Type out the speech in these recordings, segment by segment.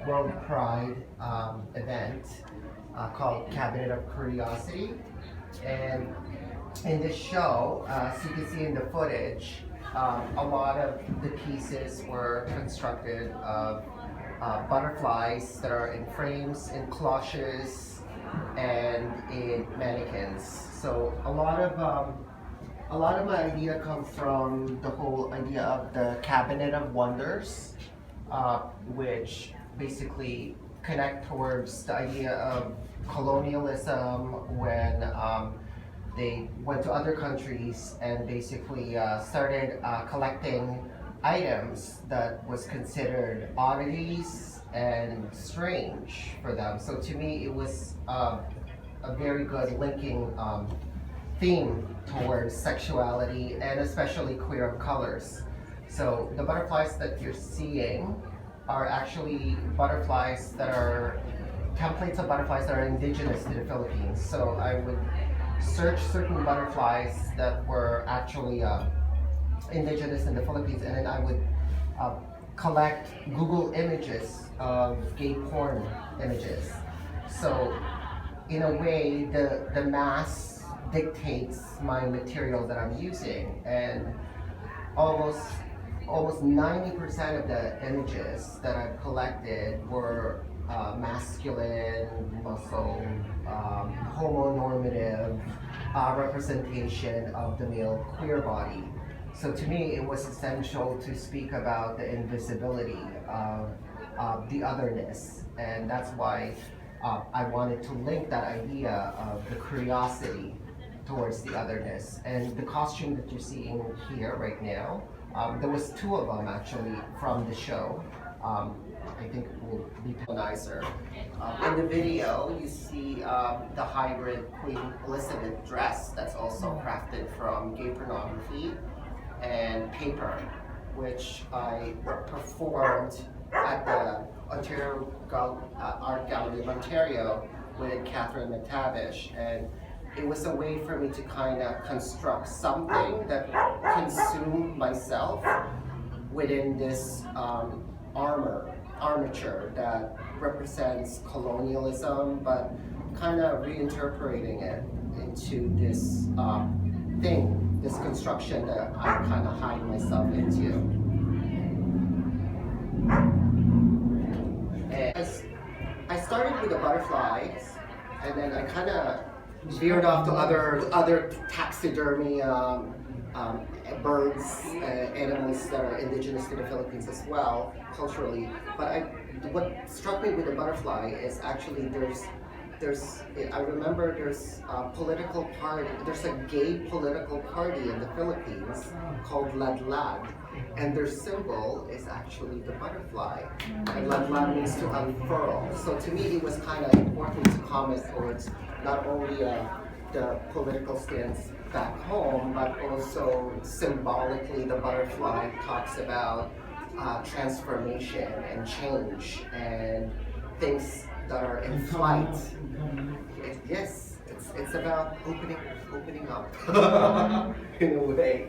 World Pride event called Cabinet of Curiosity. And in this show, as you can see in the footage, a lot of the pieces were constructed of butterflies that are in frames, in cloches, and in mannequins. So a lot of my idea comes from the whole idea of the Cabinet of Wonders, which basically connect towards the idea of colonialism when they went to other countries and basically started collecting items that was considered oddities and strange for them. So to me, it was a very good linking theme towards sexuality and especially queer of colors. So the butterflies that you're seeing are actually butterflies that are templates of butterflies that are indigenous to the Philippines. So I would search certain butterflies that were actually indigenous in the Philippines, and then I would collect Google images of gay porn images. So in a way, the mass dictates my material that I'm using, and almost 90% of the images that I've collected were masculine, muscle, homonormative representation of the male queer body. So to me, it was essential to speak about the invisibility of the otherness, and that's why I wanted to link that idea of the curiosity towards the otherness. And the costume that you're seeing here right now, there was two of them actually from the show. I think it will be colonizer. In the video, you see the hybrid Queen Elizabeth dress that's also crafted from gay pornography and paper, which I performed at the Ontario Art Gallery of Ontario with Catherine McTavish. And it was a way for me to kind of construct something that consumed myself within this armature that represents colonialism, but kind of reinterpreting it into this thing, this construction that I kind of hide myself into. And I started with the butterflies, and then I kind of veered off to other taxidermy birds, animals that are indigenous to the Philippines as well, culturally. But what struck me with the butterfly is actually I remember there's a political party, there's a gay political party in the Philippines called Ladlad, and their symbol is actually the butterfly. And Ladlad means to unfurl. So to me, it was kind of important to comment towards not only the political stance back home, but also symbolically the butterfly talks about transformation and change and things that are in flight. Yes, it's about opening up in a way.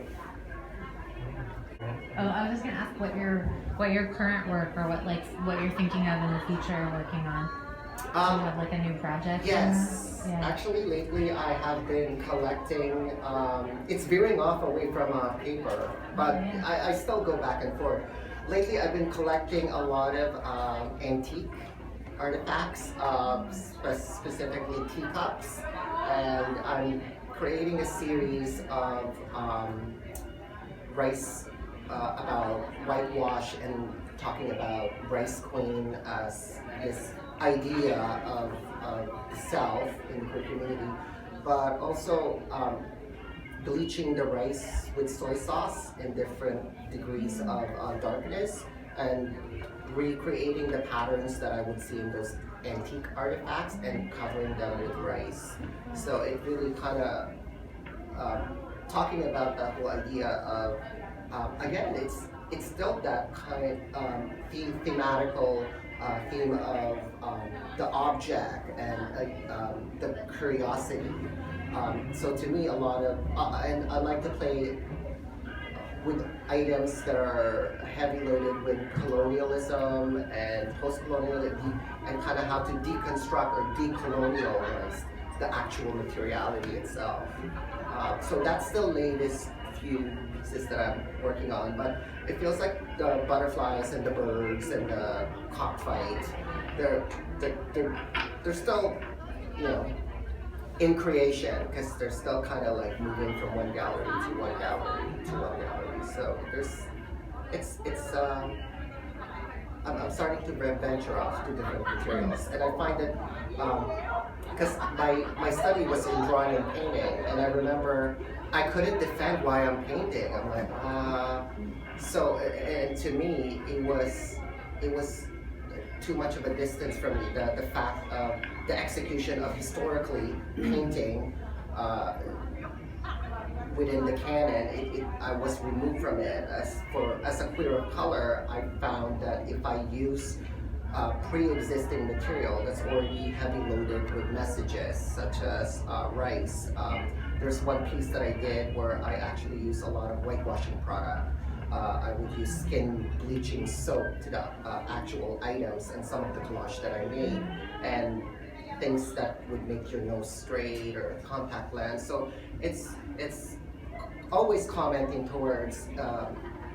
Oh, I was just gonna ask what your current work or what you're thinking of in the future working on. Do you have like a new project? Yes. Yeah. Actually, lately I have been collecting. It's veering off away from paper, but I still go back and forth. Lately, I've been collecting a lot of antique artifacts, specifically teacups, and I'm creating a series of rice about whitewash and talking about rice queen as this idea of self in her community, but also bleaching the rice with soy sauce in different degrees of darkness and recreating the patterns that I would see in those antique artifacts and covering them with rice. So it really kind of talking about that whole idea of again, it's still that kind of thematical theme of the object and the curiosity. So to me, a lot of and I like to play with items that are heavy loaded with colonialism and post-colonialism, and kind of how to deconstruct or decolonialize the actual materiality itself. So that's the latest few pieces that I'm working on, but it feels like the butterflies and the birds and the cockfight, they're still, you know, in creation, because they're still kind of like moving from one gallery to one gallery to one gallery. So I'm starting to venture off to different materials, and I find that because my study was in drawing and painting, and I remember I couldn't defend why I'm painting. I'm like, so, and to me, it was too much of a distance from me. The fact of the execution of historically painting within the canon, I was removed from it. As a queer of color, I found that if I use pre-existing material that's already heavy loaded with messages, such as rice. There's one piece that I did where I actually used a lot of whitewashing product. I would use skin bleaching soap to the actual items and some of the collage that I made, and things that would make your nose straight or contact lens. So it's always commenting towards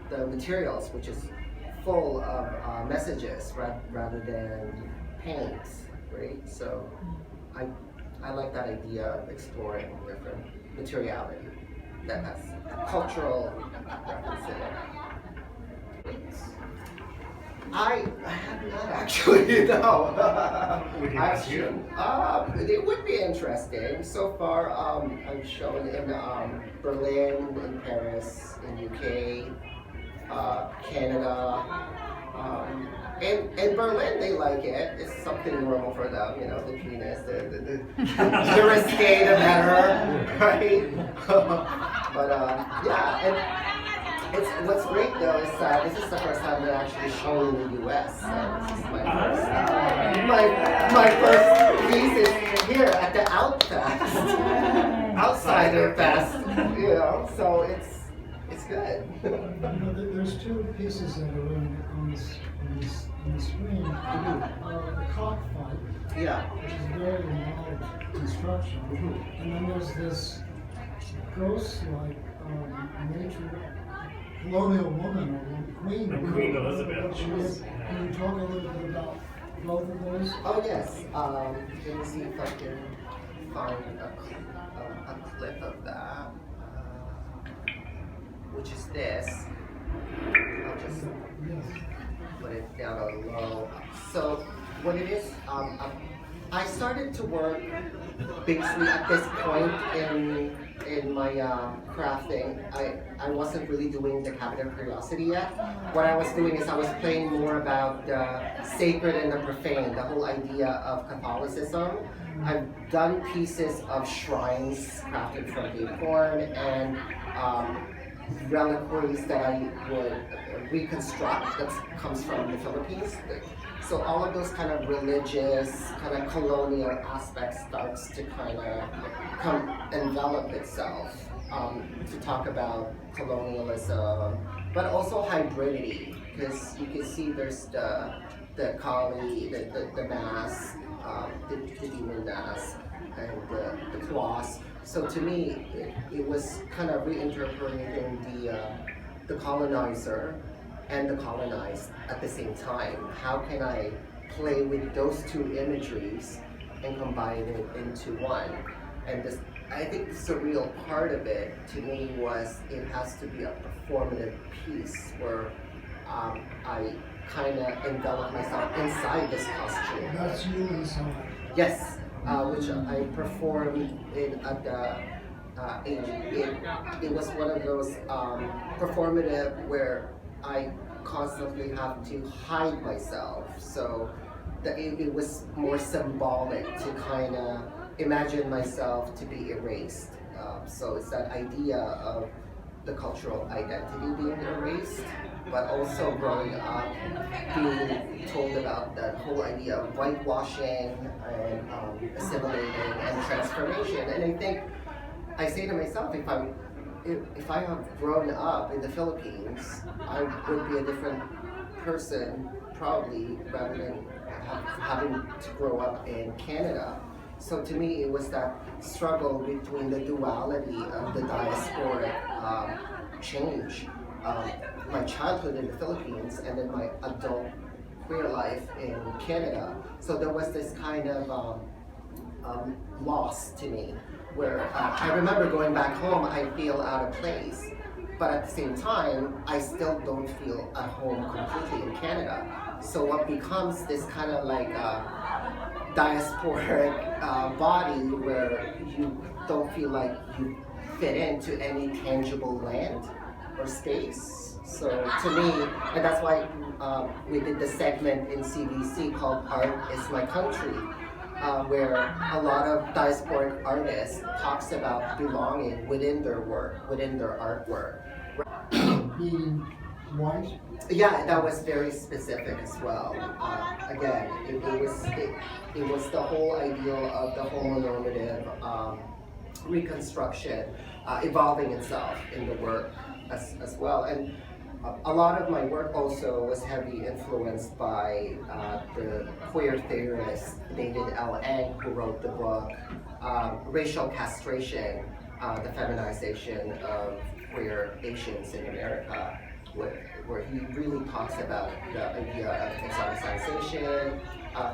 the materials, which is full of messages rather than paint, right? So I like that idea of exploring different materiality that has cultural reference in it. I have not actually, no. Would you ask you? It would be interesting. So far, I've shown in Berlin, in Paris, in UK, Canada. In Berlin, they like it. It's something normal for them, you know, the penis, the risque, the better, right? But yeah, and what's great though is this is the first time they're actually showing in the U.S. This is my first piece is here at the Outsider Fest, you know. So it's good. There's two pieces that are on the screen. The cockfight, Yeah. which is very involved construction, and then there's this ghost-like nature, colonial woman or queen. Queen Elizabeth. What she is. Can you talk a little bit about both of those? Oh yes. Let me see if I can find a clip of that, which is this. I'll just put it down on low. So what it is, I started to work basically at this point in my crafting. I wasn't really doing the Cabinet of Curiosity yet. What I was doing is I was playing more about the sacred and the profane, the whole idea of Catholicism. I've done pieces of shrines crafted from acorn and reliquaries that I would reconstruct that comes from the Philippines. So all of those kind of religious, kind of colonial aspects starts to kind of envelop itself to talk about colonialism, but also hybridity, because you can see there's the Kali, the mask, the demon mask, and the claws. So to me, it was kind of reinterpreting the colonizer and the colonized at the same time. How can I play with those two imageries and combine it into one? And this, I think the surreal part of it to me was it has to be a performative piece where I kind of envelop myself inside this costume. That's you inside. Yes, which I performed at the it was one of those performative where I constantly have to hide myself. So it was more symbolic to kind of imagine myself to be erased. So it's that idea of the cultural identity being erased, but also growing up being told about that whole idea of whitewashing and assimilating and transformation. And I think I say to myself, if I'm if I have grown up in the Philippines, I would be a different person probably rather than having to grow up in Canada. So to me, it was that struggle between the duality of the diasporic change, my childhood in the Philippines, and then my adult queer life in Canada. So there was this kind of loss to me, where I remember going back home, I feel out of place, but at the same time, I still don't feel at home completely in Canada. So what becomes this kind of like diasporic body where you don't feel like you fit into any tangible land or space. So to me, and that's why we did the segment in CBC called Art is My Country, where a lot of diasporic artists talks about belonging within their work, within their artwork. Being white. Yeah, that was very specific as well. Again, it was the whole ideal of the homonormative reconstruction evolving itself in the work as well. And a lot of my work also was heavily influenced by the queer theorist David L. Eng, who wrote the book Racial Castration, the Feminization of Queer Asians in America, where he really talks about the idea of exoticization,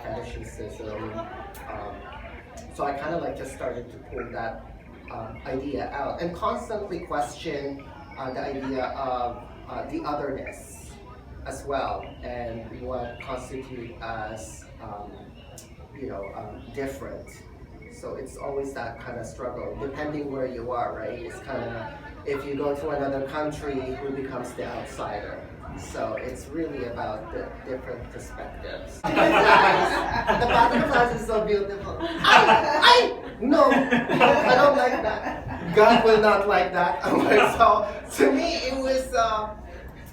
fetishism. So I kind of like just started to pull that idea out and constantly question the idea of the otherness as well, and what constitutes as different. So it's always that kind of struggle, depending where you are, right? It's kind of, if you go to another country, who becomes the outsider? So it's really about the different perspectives. The butterflies is so beautiful. No, I don't like that. God will not like that. So to me, it was,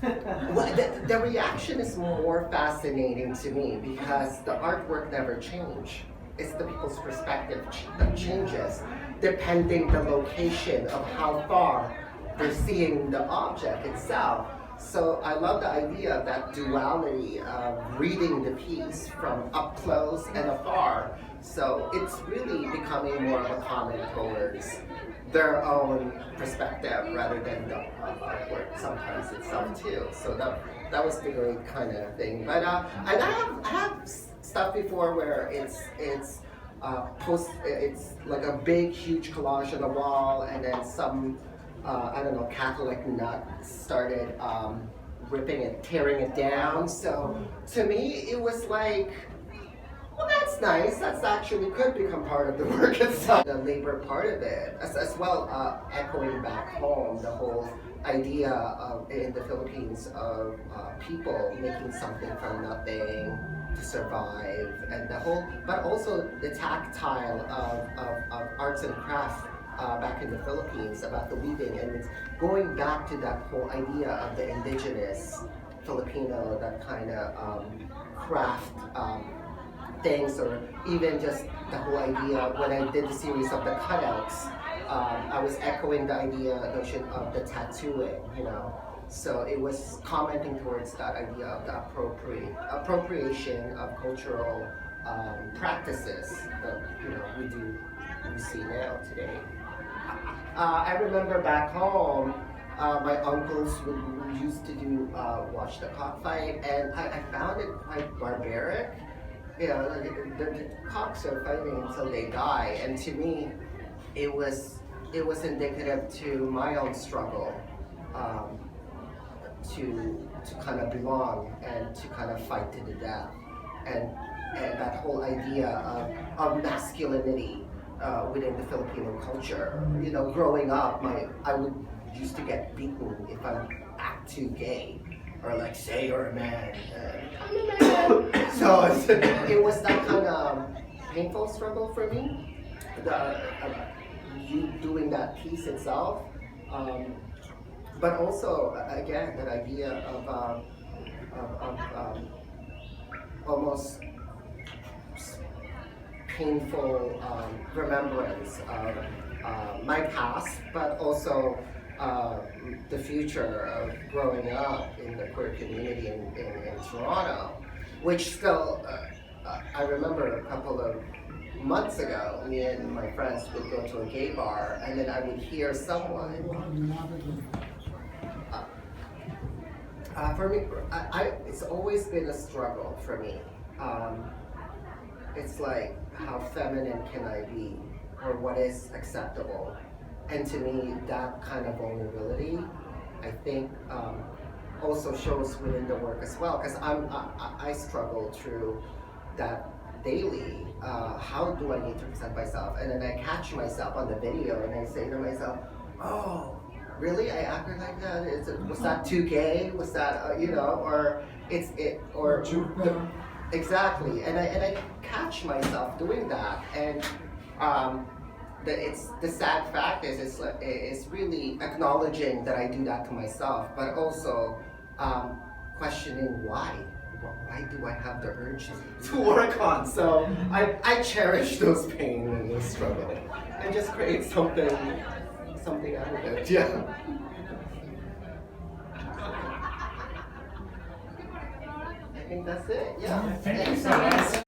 the reaction is more fascinating to me because the artwork never changed. It's the people's perspective that changes depending the location of how far they're seeing the object itself. So I love the idea of that duality of reading the piece from up close and afar. So it's really becoming more of a comment towards their own perspective rather than the artwork sometimes itself too. So that was the great kind of thing. But and I have stuff before where it's like a big huge collage on the wall, and then some Catholic nut started ripping it, tearing it down. So to me, it was like, well, that's nice. That's actually could become part of the work itself. The labor part of it, as well, echoing back home the whole idea of in the Philippines of people making something from nothing to survive, and the whole, but also the tactile of arts and crafts. Back in the Philippines about the weaving, and it's going back to that whole idea of the indigenous Filipino, that kind of craft things, or even just the whole idea when I did the series of the cutouts, I was echoing the notion of the tattooing, So it was commenting towards that idea of the appropriation of cultural practices that we see now today. I remember back home, my uncles used to watch the cockfight, and I found it quite barbaric. The cocks are fighting until they die, and to me, it was indicative to my own struggle to kind of belong and to kind of fight to the death, and that whole idea of masculinity. Within the Filipino culture, growing up, I would used to get beaten if I act too gay, or like say you're a man. I'm a man. So it was that kind of painful struggle for me. You doing that piece itself, but also again that idea of almost painful remembrance of my past, but also the future of growing up in the queer community in Toronto, which still, I remember a couple of months ago, me and my friends would go to a gay bar, and then I would hear someone. For me, it's always been a struggle for me. It's like, how feminine can I be, or what is acceptable? And to me, that kind of vulnerability, I think, also shows within the work as well, because I struggle through that daily. How do I need to present myself? And then I catch myself on the video, and I say to myself, "Oh, really? I acted like that? Was that too gay? Was that or exactly?" And I catch myself doing that, and the sad fact is it's really acknowledging that I do that to myself, but also questioning why. Why do I have the urge to work on? So I cherish those pain and those struggle, and just create something out of it. Yeah. I think that's it. Yeah. Thank you so much.